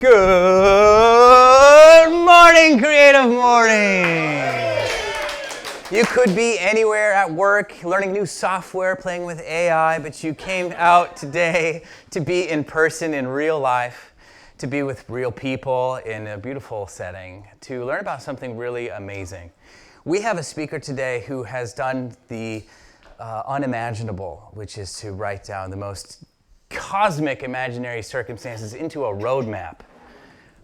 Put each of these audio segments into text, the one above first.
Good morning, Creative Mornings! You could be anywhere at work, learning new software, playing with AI, but you came out today to be in person in real life, to be with real people in a beautiful setting, to learn about something really amazing. We have a speaker today who has done the unimaginable, which is to write down the most cosmic imaginary circumstances into a roadmap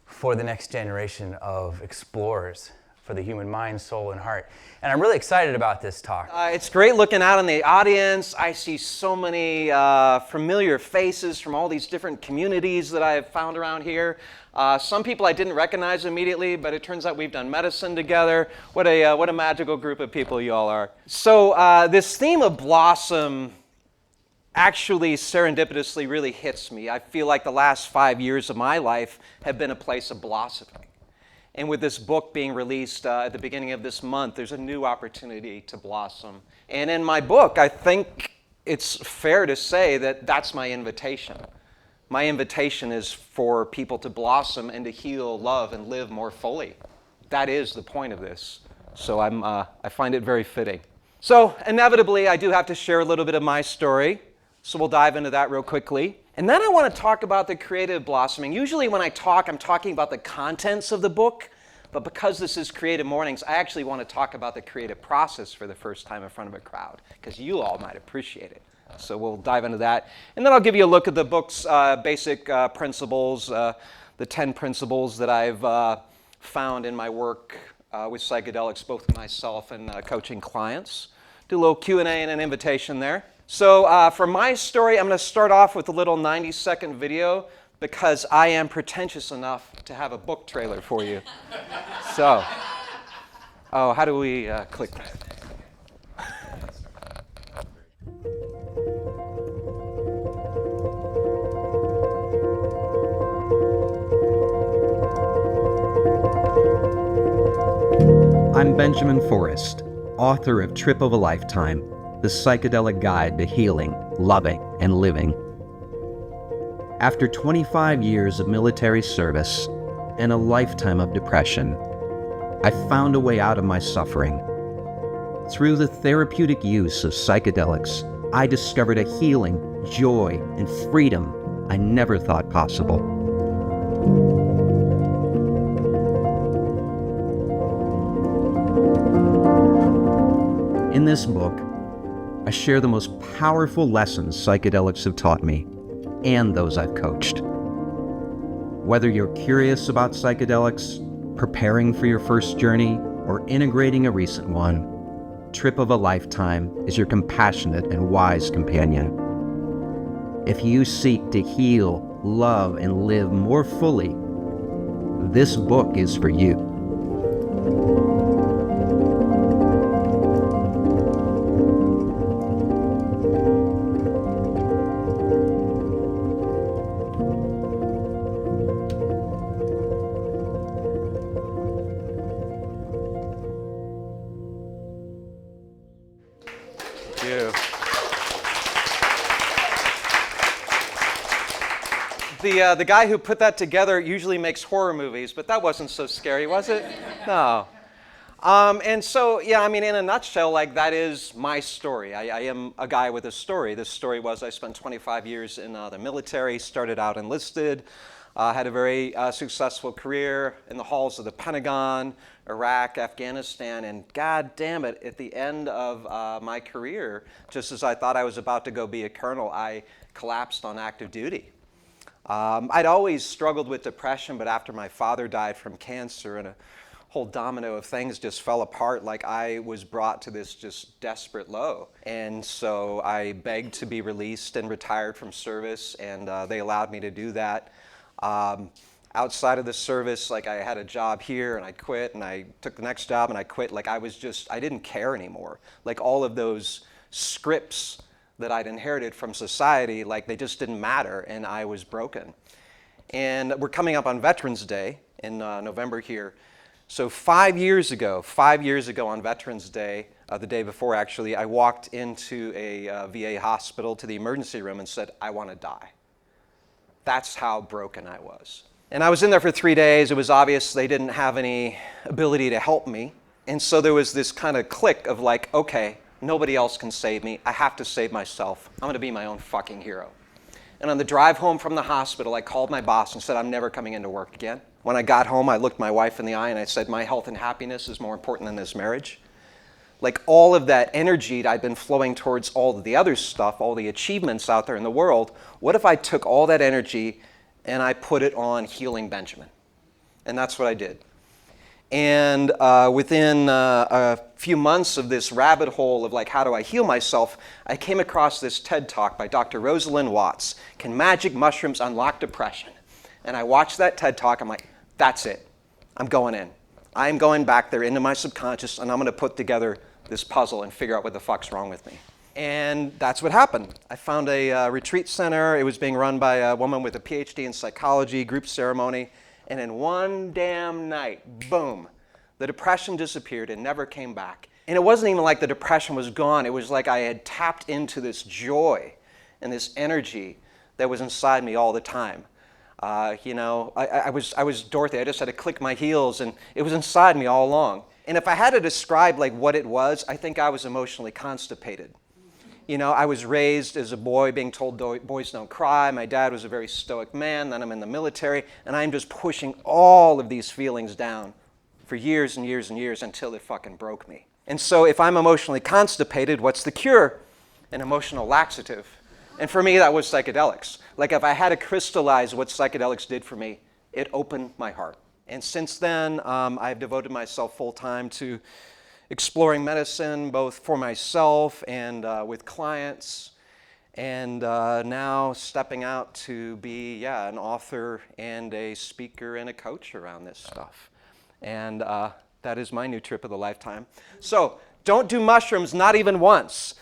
for the next generation of explorers for the human mind, soul, and heart. And I'm really excited about this talk. It's great looking out in the audience. I see so many familiar faces from all these different communities that I have found around here. Some people I didn't recognize immediately, but it turns out we've done medicine together. What a magical group of people you all are. So this theme of blossom actually serendipitously really hits me. I feel like the last 5 years of my life have been a place of blossoming. And with this book being released at the beginning of this month, there's a new opportunity to blossom. And in my book, I think it's fair to say that that's my invitation. My invitation is for people to blossom and to heal, love, and live more fully. That is the point of this. So I find it very fitting. So inevitably, I do have to share a little bit of my story. So we'll dive into that real quickly. And then I want to talk about the creative blossoming. Usually when I talk, I'm talking about the contents of the book. But because this is Creative Mornings, I actually want to talk about the creative process for the first time in front of a crowd, because you all might appreciate it. So we'll dive into that. And then I'll give you a look at the book's basic principles, the 10 principles that I've found in my work with psychedelics, both myself and coaching clients. Do a little Q&A and an invitation there. So for my story, I'm going to start off with a little 90-second video because I am pretentious enough to have a book trailer for you. So, how do we click that? I'm Benjamin Forrest, author of Trip of a Lifetime, the Psychedelic Guide to Healing, Loving, and Living. After 25 years of military service and a lifetime of depression, I found a way out of my suffering. Through the therapeutic use of psychedelics, I discovered a healing, joy, and freedom I never thought possible. In this book, I share the most powerful lessons psychedelics have taught me and those I've coached. Whether you're curious about psychedelics, preparing for your first journey, or integrating a recent one, Trip of a Lifetime is your compassionate and wise companion. If you seek to heal, love, and live more fully, this book is for you. The guy who put that together usually makes horror movies, but that wasn't so scary, was it? No. And so, yeah, I mean, in a nutshell, like, that is my story. I am a guy with a story. This story was I spent 25 years in the military, started out enlisted, had a very successful career in the halls of the Pentagon, Iraq, Afghanistan, and God damn it, at the end of my career, just as I thought I was about to go be a colonel, I collapsed on active duty. I'd always struggled with depression, but after my father died from cancer and a whole domino of things just fell apart, like, I was brought to this just desperate low. And so I begged to be released and retired from service, and they allowed me to do that. Outside of the service, like, I had a job here and I quit, and I took the next job and I quit. Like, I didn't care anymore. Like, all of those scripts that I'd inherited from society, like, they just didn't matter, and I was broken. And we're coming up on Veterans Day in November here. So 5 years ago on Veterans Day, the day before actually, I walked into a VA hospital to the emergency room and said, I want to die. That's how broken I was. And I was in there for 3 days. It was obvious they didn't have any ability to help me. And so there was this kind of click of like, okay, nobody else can save me. I have to save myself. I'm going to be my own fucking hero. And on the drive home from the hospital, I called my boss and said, I'm never coming into work again. When I got home, I looked my wife in the eye and I said, my health and happiness is more important than this marriage. Like all of that energy that I'd been flowing towards all of the other stuff, all the achievements out there in the world, what if I took all that energy and I put it on healing Benjamin? And that's what I did. And within a few months of this rabbit hole of like, how do I heal myself, I came across this TED Talk by Dr. Rosalind Watts, Can Magic Mushrooms Unlock Depression? And I watched that TED Talk, I'm like, that's it. I'm going in. I'm going back there into my subconscious and I'm going to put together this puzzle and figure out what the fuck's wrong with me. And that's what happened. I found a retreat center. It was being run by a woman with a PhD in psychology, group ceremony. And in one damn night, boom, the depression disappeared and never came back. And it wasn't even like the depression was gone. It was like I had tapped into this joy and this energy that was inside me all the time. I was Dorothy. I just had to click my heels, and it was inside me all along. And if I had to describe like what it was, I think I was emotionally constipated. You know, I was raised as a boy being told boys don't cry. My dad was a very stoic man. Then I'm in the military, and I'm just pushing all of these feelings down for years and years and years until it fucking broke me. And so if I'm emotionally constipated, what's the cure? An emotional laxative. And for me, that was psychedelics. Like if I had to crystallize what psychedelics did for me, it opened my heart. And since then, I've devoted myself full time to exploring medicine, both for myself and with clients, and now stepping out to be, an author and a speaker and a coach around this stuff. And that is my new trip of the lifetime. So don't do mushrooms, not even once.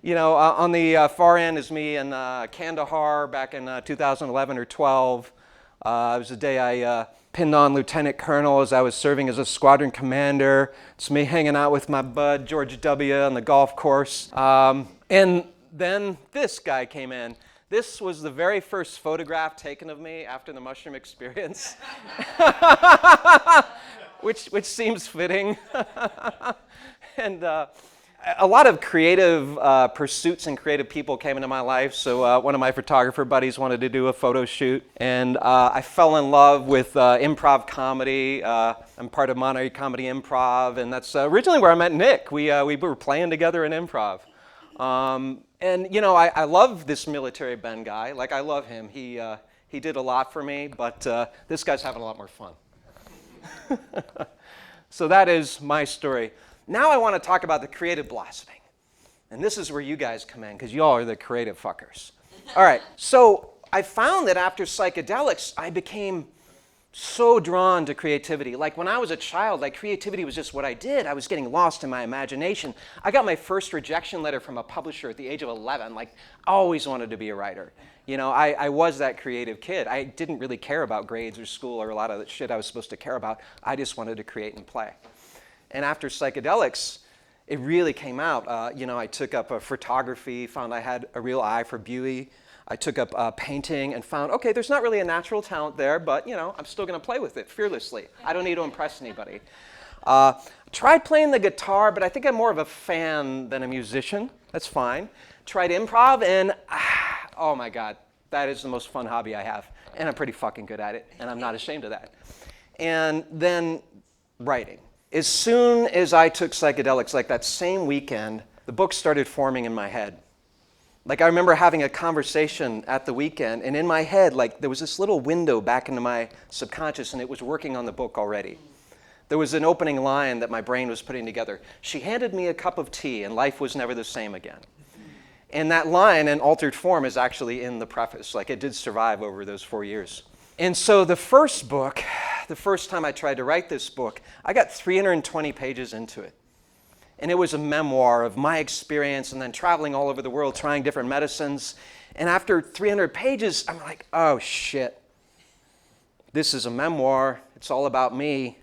You know, on the far end is me in Kandahar back in 2011 or 12. It was the day I pinned on Lieutenant Colonel as I was serving as a squadron commander. It's me hanging out with my bud, George W., on the golf course. And then this guy came in. This was the very first photograph taken of me after the mushroom experience, which seems fitting. And a lot of creative pursuits and creative people came into my life. So one of my photographer buddies wanted to do a photo shoot. And I fell in love with improv comedy. I'm part of Monterey Comedy Improv. And that's originally where I met Nick. We were playing together in improv. And, you know, I love this military Ben guy. Like, I love him. He did a lot for me. But this guy's having a lot more fun. So that is my story. Now I want to talk about the creative blossoming. And this is where you guys come in, because y'all are the creative fuckers. All right, so I found that after psychedelics, I became so drawn to creativity. Like when I was a child, like creativity was just what I did. I was getting lost in my imagination. I got my first rejection letter from a publisher at the age of 11. Like, I always wanted to be a writer. You know, I was that creative kid. I didn't really care about grades or school or a lot of the shit I was supposed to care about. I just wanted to create and play. And after psychedelics, it really came out. You know, I took up photography, found I had a real eye for beauty. I took up painting and found, okay, there's not really a natural talent there, but, you know, I'm still going to play with it fearlessly. I don't need to impress anybody. Tried playing the guitar, but I think I'm more of a fan than a musician. That's fine. Tried improv, and oh my God, that is the most fun hobby I have. And I'm pretty fucking good at it, and I'm not ashamed of that. And then writing. As soon as I took psychedelics, like that same weekend, the book started forming in my head. Like I remember having a conversation at the weekend, and in my head, like there was this little window back into my subconscious, and it was working on the book already. There was an opening line that my brain was putting together. She handed me a cup of tea, and life was never the same again. And that line in altered form is actually in the preface. Like it did survive over those 4 years. And so the first book, the first time I tried to write this book, I got 320 pages into it. And it was a memoir of my experience and then traveling all over the world trying different medicines. And after 300 pages, I'm like, oh shit. This is a memoir. It's all about me.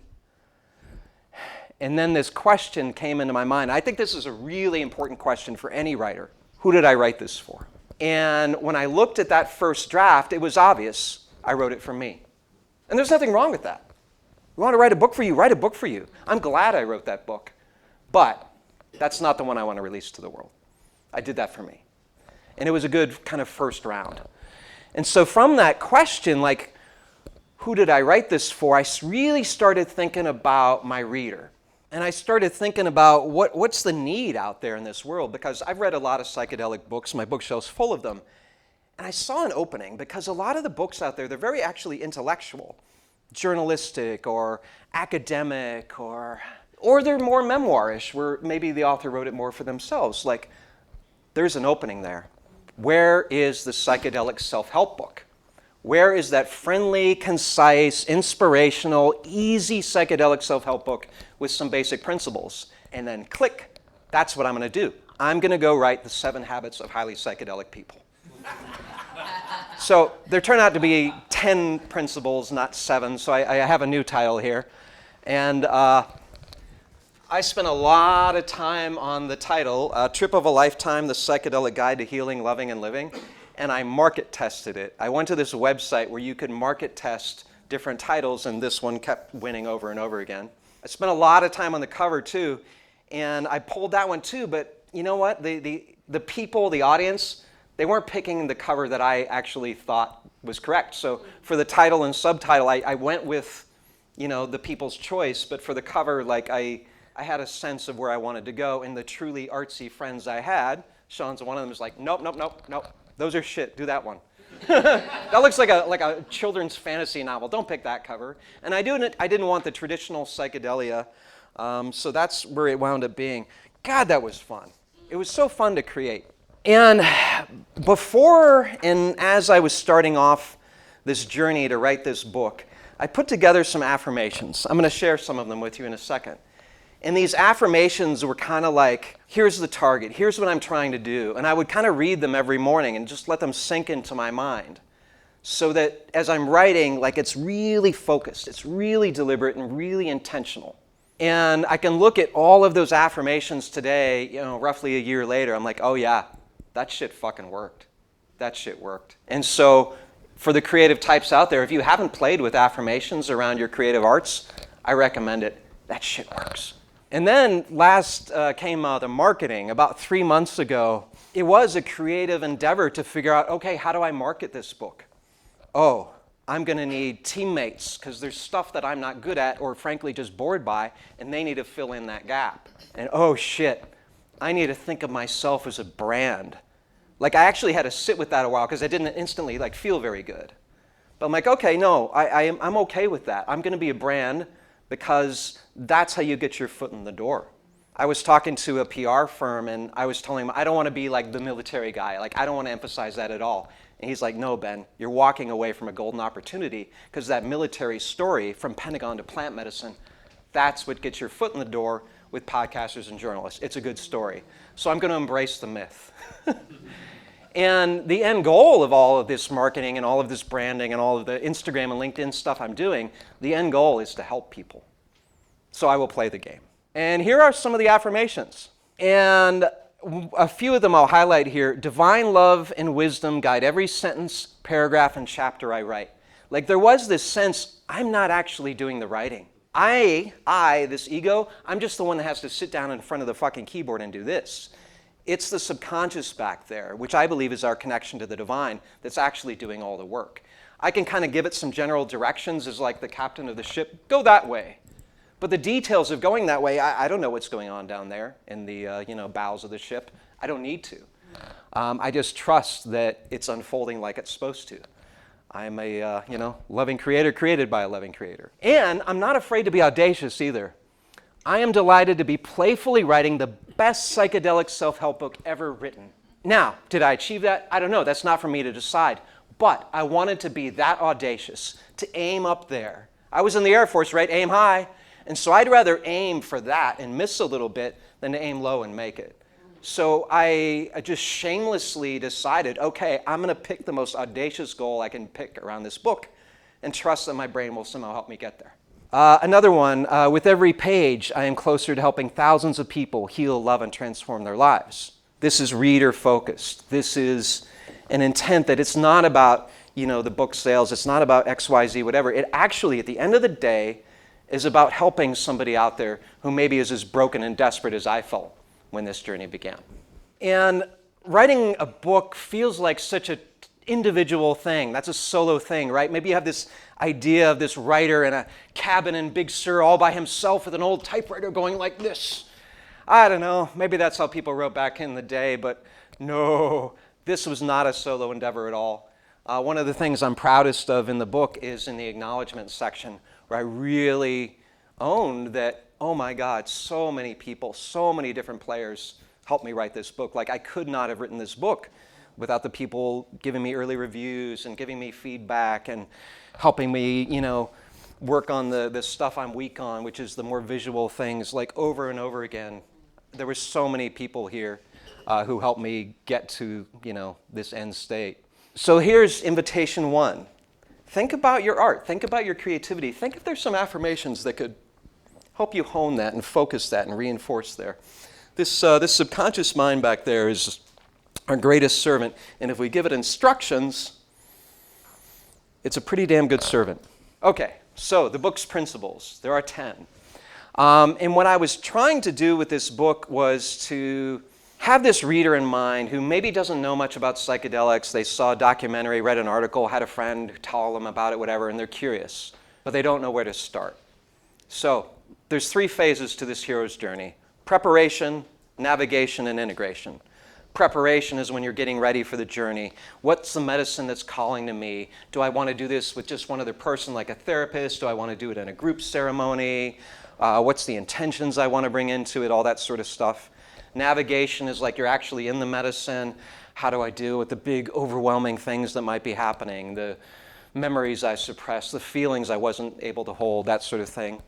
And then this question came into my mind. I think this is a really important question for any writer. Who did I write this for? And when I looked at that first draft, it was obvious. I wrote it for me. And there's nothing wrong with that. You want to write a book for you, write a book for you. I'm glad I wrote that book. But that's not the one I want to release to the world. I did that for me. And it was a good kind of first round. And so from that question, like, who did I write this for? I really started thinking about my reader. And I started thinking about what's the need out there in this world, because I've read a lot of psychedelic books. My bookshelf's full of them. And I saw an opening, because a lot of the books out there, they're very actually intellectual, journalistic or academic, or they're more memoirish, where maybe the author wrote it more for themselves. Like, there's an opening there. Where is the psychedelic self-help book? Where is that friendly, concise, inspirational, easy psychedelic self-help book with some basic principles? And then click, that's what I'm going to do. I'm going to go write the 7 Habits of Highly Psychedelic People. So there turned out to be 10 principles, not 7, so I have a new title here. And I spent a lot of time on the title, Trip of a Lifetime, The Psychedelic Guide to Healing, Loving, and Living. And I market tested it. I went to this website where you could market test different titles, and this one kept winning over and over again. I spent a lot of time on the cover too, and I pulled that one too, but you know what? The people, the audience, they weren't picking the cover that I actually thought was correct. So for the title and subtitle, I went with, the people's choice, but for the cover, like I had a sense of where I wanted to go, and the truly artsy friends I had, Sean's one of them, was like, nope. Those are shit. Do that one. That looks like a children's fantasy novel. Don't pick that cover. And I didn't want the traditional psychedelia, so that's where it wound up being. God, that was fun. It was so fun to create. And before and as I was starting off this journey to write this book, I put together some affirmations. I'm going to share some of them with you in a second. And these affirmations were kind of like, here's the target, here's what I'm trying to do. And I would kind of read them every morning and just let them sink into my mind, so that as I'm writing, like, it's really focused, it's really deliberate and really intentional. And I can look at all of those affirmations today, roughly a year later, I'm like, oh yeah, that shit fucking worked. That shit worked. And so for the creative types out there, if you haven't played with affirmations around your creative arts, I recommend it. That shit works. And then last came the marketing. About 3 months ago, it was a creative endeavor to figure out, okay, how do I market this book? Oh, I'm going to need teammates, because there's stuff that I'm not good at or frankly just bored by, and they need to fill in that gap. And oh shit, I need to think of myself as a brand. Like, I actually had to sit with that a while, because I didn't instantly feel very good. But I'm like, okay, no, I'm okay with that. I'm going to be a brand, because that's how you get your foot in the door. I was talking to a PR firm, and I was telling him, I don't want to be like the military guy. Like, I don't want to emphasize that at all. And he's like, no, Ben, you're walking away from a golden opportunity, because that military story from Pentagon to plant medicine, that's what gets your foot in the door with podcasters and journalists. It's a good story. So I'm going to embrace the myth. And the end goal of all of this marketing and all of this branding and all of the Instagram and LinkedIn stuff I'm doing, the end goal is to help people. So I will play the game. And here are some of the affirmations. And a few of them I'll highlight here. Divine love and wisdom guide every sentence, paragraph, and chapter I write. Like, there was this sense, I'm not actually doing the writing. This ego, I'm just the one that has to sit down in front of the fucking keyboard and do this. It's the subconscious back there, which I believe is our connection to the divine, that's actually doing all the work. I can kind of give it some general directions as like the captain of the ship, go that way. But the details of going that way, I don't know what's going on down there in the bowels of the ship. I don't need to. I just trust that it's unfolding like it's supposed to. I'm a loving creator created by a loving creator. And I'm not afraid to be audacious either. I am delighted to be playfully writing the best psychedelic self-help book ever written. Now, did I achieve that? I don't know. That's not for me to decide. But I wanted to be that audacious, to aim up there. I was in the Air Force, right? Aim high. And so I'd rather aim for that and miss a little bit than to aim low and make it. So I just shamelessly decided, okay, I'm going to pick the most audacious goal I can pick around this book and trust that my brain will somehow help me get there. Another one, with every page, I am closer to helping thousands of people heal, love, and transform their lives. This is reader-focused. This is an intent that it's not about, the book sales. It's not about XYZ, whatever. It actually, at the end of the day, is about helping somebody out there who maybe is as broken and desperate as I felt when this journey began. And writing a book feels like such an individual thing. That's a solo thing, right? Maybe you have this idea of this writer in a cabin in Big Sur all by himself with an old typewriter going like this. I don't know, maybe that's how people wrote back in the day, but no, this was not a solo endeavor at all. One of the things I'm proudest of in the book is in the acknowledgement section, where I really owned that, oh my God, so many people, so many different players helped me write this book. Like, I could not have written this book without the people giving me early reviews and giving me feedback and helping me, work on the stuff I'm weak on, which is the more visual things, like over and over again. There were so many people here who helped me get to, this end state. So here's invitation one. Think about your art. Think about your creativity. Think if there's some affirmations that could help you hone that and focus that and reinforce there. This subconscious mind back there is our greatest servant, and if we give it instructions, it's a pretty damn good servant. Okay, so the book's principles. There are 10. And what I was trying to do with this book was to have this reader in mind who maybe doesn't know much about psychedelics. They saw a documentary, read an article, had a friend tell them about it, whatever, and they're curious, but they don't know where to start. So there's 3 phases to this hero's journey: preparation, navigation, and integration. Preparation is when you're getting ready for the journey. What's the medicine that's calling to me? Do I want to do this with just one other person like a therapist? Do I want to do it in a group ceremony? What's the intentions I want to bring into it? All that sort of stuff. Navigation is like you're actually in the medicine. How do I deal with the big overwhelming things that might be happening? The memories I suppressed, the feelings I wasn't able to hold, that sort of thing.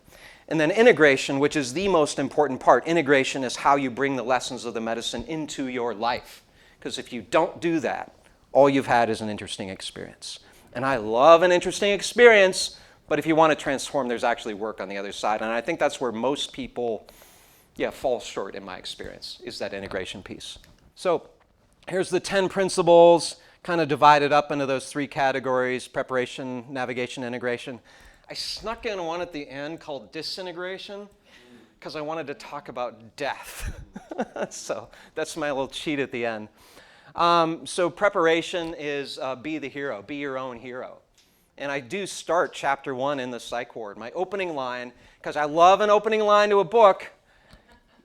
And then integration, which is the most important part. Integration is how you bring the lessons of the medicine into your life. Because if you don't do that, all you've had is an interesting experience. And I love an interesting experience, but if you want to transform, there's actually work on the other side. And I think that's where most people fall short in my experience, is that integration piece. So here's the 10 principles, kind of divided up into those 3 categories: preparation, navigation, integration. I snuck in one at the end called disintegration because I wanted to talk about death. So that's my little cheat at the end. So preparation is be the hero, be your own hero. And I do start chapter 1 in the psych ward. My opening line, because I love an opening line to a book,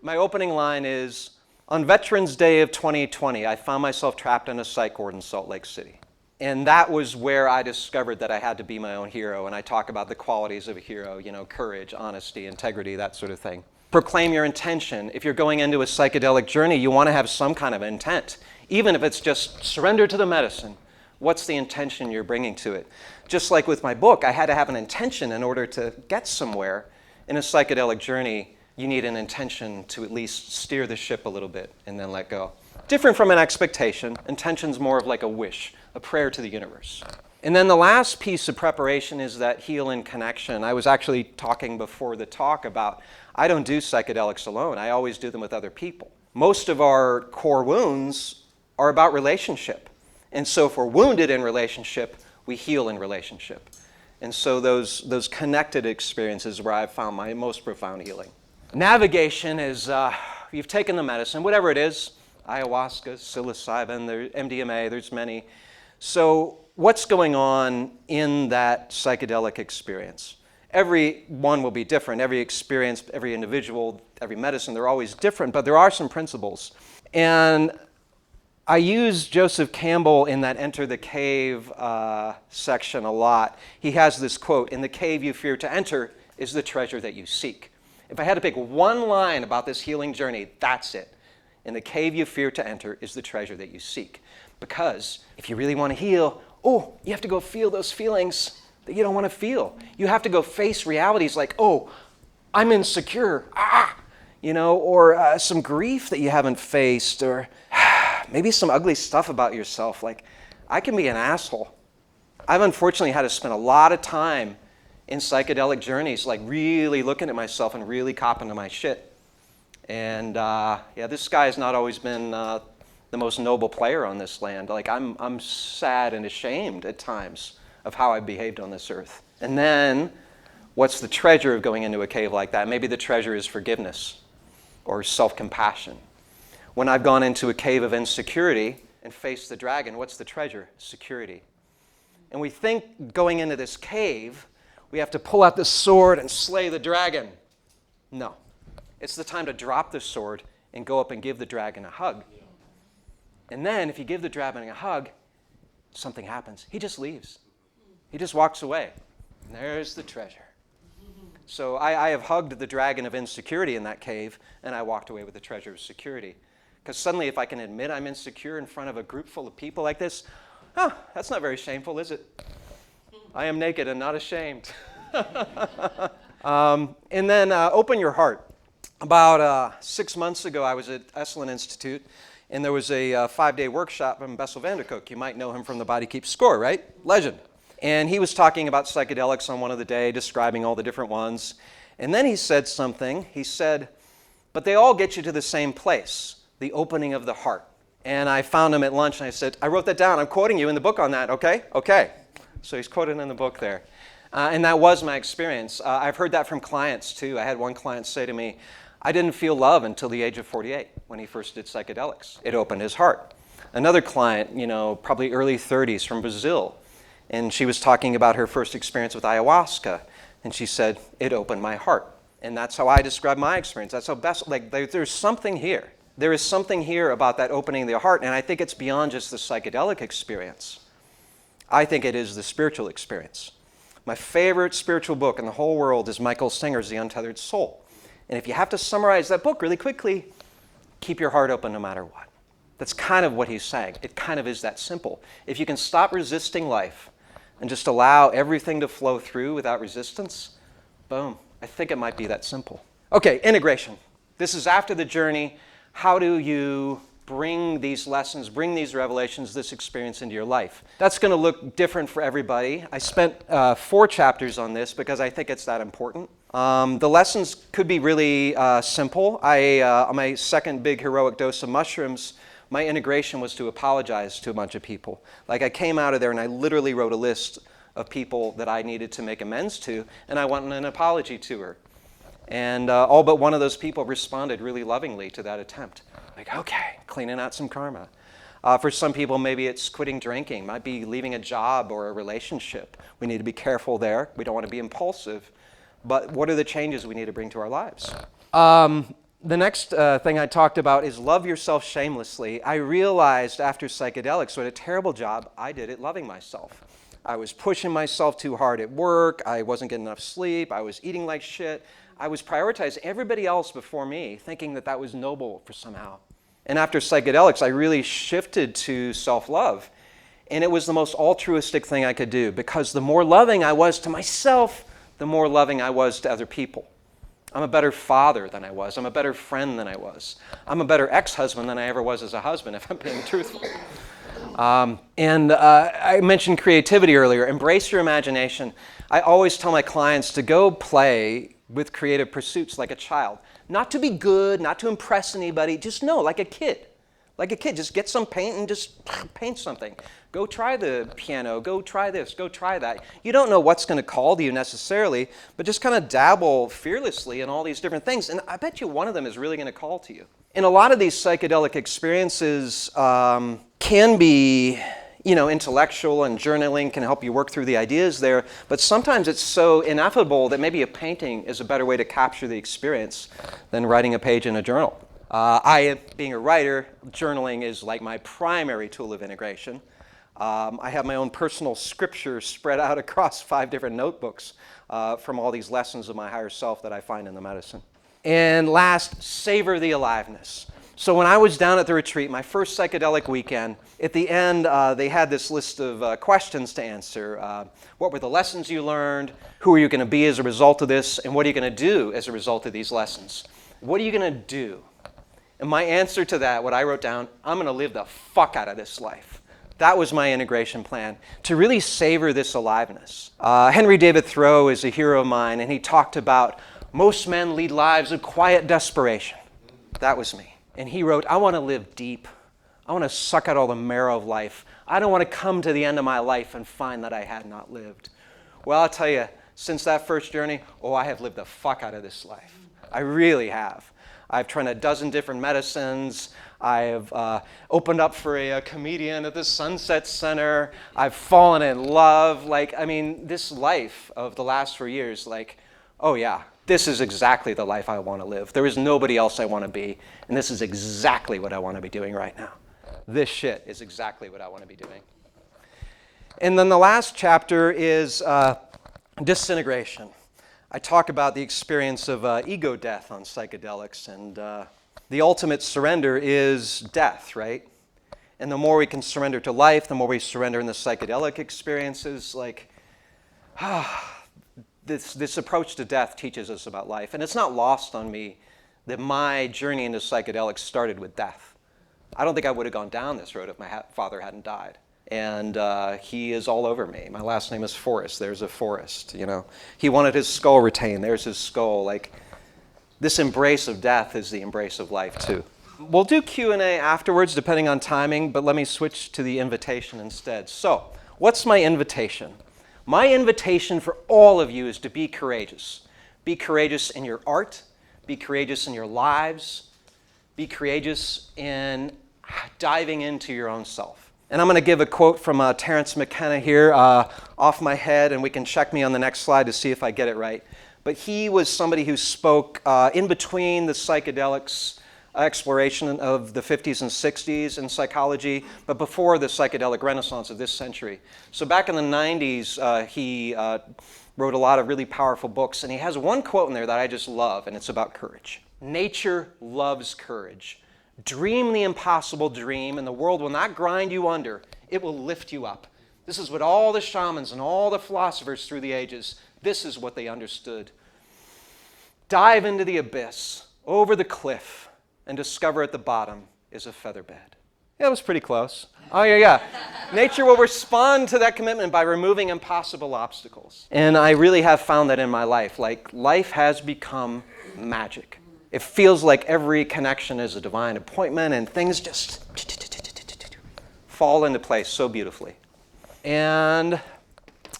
my opening line is, on Veterans Day of 2020, I found myself trapped in a psych ward in Salt Lake City. And that was where I discovered that I had to be my own hero. And I talk about the qualities of a hero, courage, honesty, integrity, that sort of thing. Proclaim your intention. If you're going into a psychedelic journey, you want to have some kind of intent, even if it's just surrender to the medicine. What's the intention you're bringing to it? Just like with my book, I had to have an intention in order to get somewhere. In a psychedelic journey, you need an intention to at least steer the ship a little bit and then let go. Different from an expectation. Intention's more of like a wish, a prayer to the universe. And then the last piece of preparation is that heal in connection. I was actually talking before the talk about, I don't do psychedelics alone. I always do them with other people. Most of our core wounds are about relationship. And so if we're wounded in relationship, we heal in relationship. And so those connected experiences where I've found my most profound healing. Navigation is, you've taken the medicine, whatever it is, ayahuasca, psilocybin, MDMA, there's many. So what's going on in that psychedelic experience? Every one will be different. Every experience, every individual, every medicine, they're always different, but there are some principles. And I use Joseph Campbell in that Enter the Cave section a lot. He has this quote, "In the cave you fear to enter is the treasure that you seek." If I had to pick one line about this healing journey, that's it. In the cave you fear to enter is the treasure that you seek. Because if you really want to heal, you have to go feel those feelings that you don't want to feel. You have to go face realities like, I'm insecure, or some grief that you haven't faced, or maybe some ugly stuff about yourself, like, I can be an asshole. I've unfortunately had to spend a lot of time in psychedelic journeys, like really looking at myself and really copping to my shit. And this guy has not always been the most noble player on this land. Like, I'm sad and ashamed at times of how I behaved on this earth. And then, what's the treasure of going into a cave like that? Maybe the treasure is forgiveness or self-compassion. When I've gone into a cave of insecurity and faced the dragon, what's the treasure? Security. And we think going into this cave, we have to pull out the sword and slay the dragon. No. It's the time to drop the sword and go up and give the dragon a hug. And then, if you give the dragon a hug, something happens. He just leaves. He just walks away. And there's the treasure. So I have hugged the dragon of insecurity in that cave, and I walked away with the treasure of security. Because suddenly, if I can admit I'm insecure in front of a group full of people like this, that's not very shameful, is it? I am naked and not ashamed. And then open your heart. About 6 months ago, I was at Esalen Institute, and there was a 5-day workshop from Bessel van der Kolk. You might know him from The Body Keeps Score, right? Legend. And he was talking about psychedelics on one of the day, describing all the different ones. And then he said something. He said, but they all get you to the same place, the opening of the heart. And I found him at lunch, and I said, I wrote that down. I'm quoting you in the book on that, okay? Okay. So he's quoted in the book there. And that was my experience. I've heard that from clients, too. I had one client say to me, I didn't feel love until the age of 48 when he first did psychedelics. It opened his heart. Another client, probably early 30s from Brazil, and she was talking about her first experience with ayahuasca, and she said, it opened my heart. And that's how I describe my experience. That's how there's something here. There is something here about that opening of the heart, and I think it's beyond just the psychedelic experience. I think it is the spiritual experience. My favorite spiritual book in the whole world is Michael Singer's The Untethered Soul. And if you have to summarize that book really quickly, keep your heart open no matter what. That's kind of what he's saying. It kind of is that simple. If you can stop resisting life and just allow everything to flow through without resistance, boom, I think it might be that simple. Okay, integration. This is after the journey. How do you bring these lessons, bring these revelations, this experience into your life? That's going to look different for everybody. I spent 4 chapters on this because I think it's that important. The lessons could be really simple. On my second big heroic dose of mushrooms, my integration was to apologize to a bunch of people. Like, I came out of there and I literally wrote a list of people that I needed to make amends to, and I wanted an apology to her. And all but one of those people responded really lovingly to that attempt. Like, okay, cleaning out some karma. For some people, maybe it's quitting drinking, might be leaving a job or a relationship. We need to be careful there. We don't want to be impulsive. But what are the changes we need to bring to our lives? The next thing I talked about is love yourself shamelessly. I realized after psychedelics what a terrible job I did at loving myself. I was pushing myself too hard at work. I wasn't getting enough sleep. I was eating like shit. I was prioritizing everybody else before me, thinking that that was noble for somehow. And after psychedelics, I really shifted to self-love. And it was the most altruistic thing I could do, because the more loving I was to myself, the more loving I was to other people. I'm a better father than I was. I'm a better friend than I was. I'm a better ex-husband than I ever was as a husband, if I'm being truthful. I mentioned creativity earlier. Embrace your imagination. I always tell my clients to go play with creative pursuits like a child. Not to be good, not to impress anybody, just like a kid. Like a kid, just get some paint and just paint something. Go try the piano, go try this, go try that. You don't know what's going to call to you necessarily, but just kind of dabble fearlessly in all these different things. And I bet you one of them is really going to call to you. And a lot of these psychedelic experiences can be, intellectual, and journaling can help you work through the ideas there. But sometimes it's so ineffable that maybe a painting is a better way to capture the experience than writing a page in a journal. Being a writer, journaling is like my primary tool of integration. I have my own personal scripture spread out across 5 different notebooks from all these lessons of my higher self that I find in the medicine. And last, savor the aliveness. So when I was down at the retreat, my first psychedelic weekend, at the end they had this list of questions to answer. What were the lessons you learned? Who are you going to be as a result of this? And what are you going to do as a result of these lessons? What are you going to do? And my answer to that, what I wrote down, I'm going to live the fuck out of this life. That was my integration plan, to really savor this aliveness. Henry David Thoreau is a hero of mine, and he talked about most men lead lives of quiet desperation. That was me. And he wrote, I want to live deep. I want to suck out all the marrow of life. I don't want to come to the end of my life and find that I had not lived. Well, I'll tell you, since that first journey, I have lived the fuck out of this life. I really have. I've tried a dozen different medicines. I've opened up for a comedian at the Sunset Center. I've fallen in love. This life of the last 4 years, oh yeah, this is exactly the life I want to live. There is nobody else I want to be, and this is exactly what I want to be doing right now. This shit is exactly what I want to be doing. And then the last chapter is disintegration. I talk about the experience of ego death on psychedelics, and the ultimate surrender is death, right? And the more we can surrender to life, the more we surrender in the psychedelic experiences. This approach to death teaches us about life. And it's not lost on me that my journey into psychedelics started with death. I don't think I would have gone down this road if my father hadn't died. And he is all over me. My last name is Forrest. There's a Forrest, He wanted his skull retained. There's his skull. This embrace of death is the embrace of life, too. We'll do Q&A afterwards, depending on timing, but let me switch to the invitation instead. So, what's my invitation? My invitation for all of you is to be courageous. Be courageous in your art. Be courageous in your lives. Be courageous in diving into your own self. And I'm going to give a quote from Terence McKenna here off my head, and we can check me on the next slide to see if I get it right. But he was somebody who spoke in between the psychedelics exploration of the 50s and 60s in psychology, but before the psychedelic renaissance of this century. So back in the 90s, he wrote a lot of really powerful books, and he has one quote in there that I just love, and it's about courage. Nature loves courage. Dream the impossible dream, and the world will not grind you under. It will lift you up. This is what all the shamans and all the philosophers through the ages, this is what they understood. Dive into the abyss, over the cliff, and discover at the bottom is a featherbed. Yeah, it was pretty close. Oh, yeah. Nature will respond to that commitment by removing impossible obstacles. And I really have found that in my life. Life has become magic. It feels like every connection is a divine appointment, and things just fall into place so beautifully. And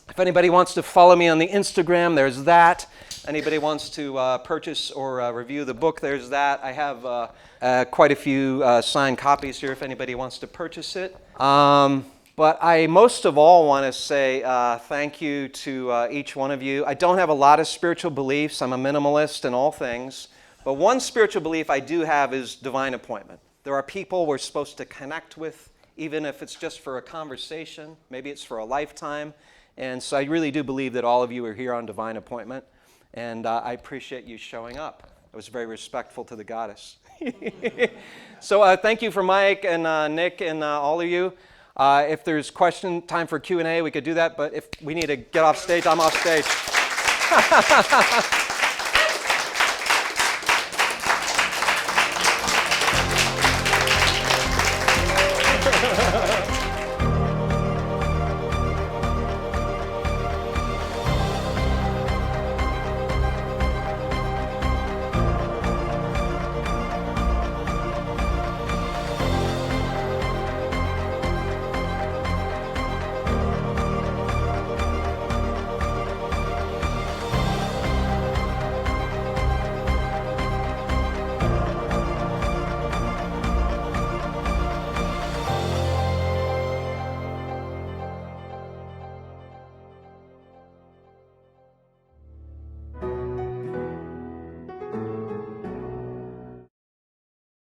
if anybody wants to follow me on the Instagram, there's that. Anybody wants to purchase or review the book, there's that. I have quite a few signed copies here if anybody wants to purchase it. But I most of all want to say thank you to each one of you. I don't have a lot of spiritual beliefs. I'm a minimalist in all things. But one spiritual belief I do have is divine appointment. There are people we're supposed to connect with, even if it's just for a conversation. Maybe it's for a lifetime. And so I really do believe that all of you are here on divine appointment. And I appreciate you showing up. I was very respectful to the goddess. So thank you for Mike and Nick and all of you. If there's time for Q&A, we could do that. But if we need to get off stage, I'm off stage.